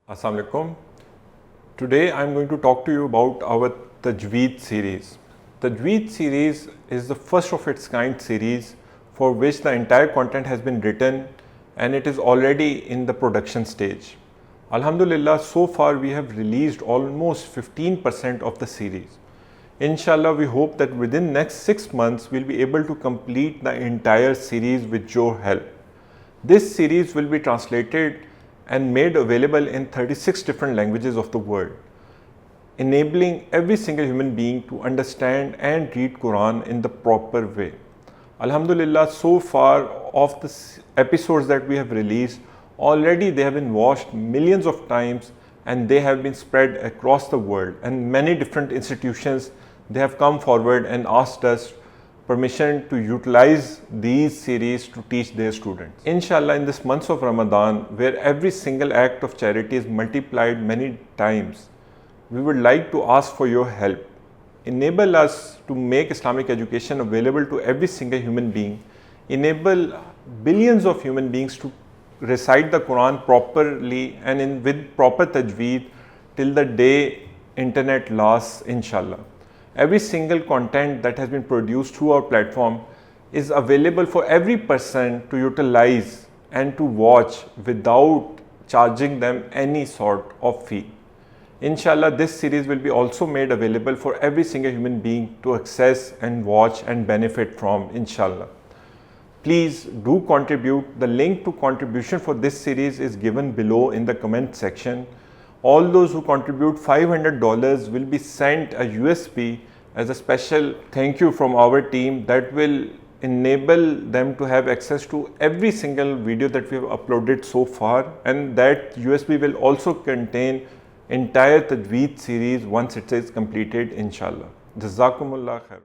Assalamu alaikum. Today I am going to talk to you about our Tajweed series. Tajweed series is the first of its kind series for which the entire content has been written and it is already in the production stage. Alhamdulillah, so far we have released almost 15% of the series. Inshallah, we hope that within next 6 months we'll be able to complete the entire series with your help. This series will be translated and made available in 36 different languages of the world, enabling every single human being to understand and read Quran in the proper way. Alhamdulillah, so far of the episodes that we have released, already they have been watched millions of times and they have been spread across the world, and many different institutions, they have come forward and asked us permission to utilize these series to teach their students. Inshallah, in this month of Ramadan, where every single act of charity is multiplied many times, we would like to ask for your help. Enable us to make Islamic education available to every single human being. Enable billions of human beings to recite the Quran properly and with proper tajweed till the day internet lasts, inshallah. Every single content that has been produced through our platform is available for every person to utilize and to watch without charging them any sort of fee. Inshallah, this series will be also made available for every single human being to access and watch and benefit from, inshallah. Please do contribute. The link to contribution for this series is given below in the comment section. All those who contribute $500 will be sent a USB as a special thank you from our team that will enable them to have access to every single video that we have uploaded so far, and that USB will also contain entire Tajweed series once it is completed, inshallah. Jazakumullah khair.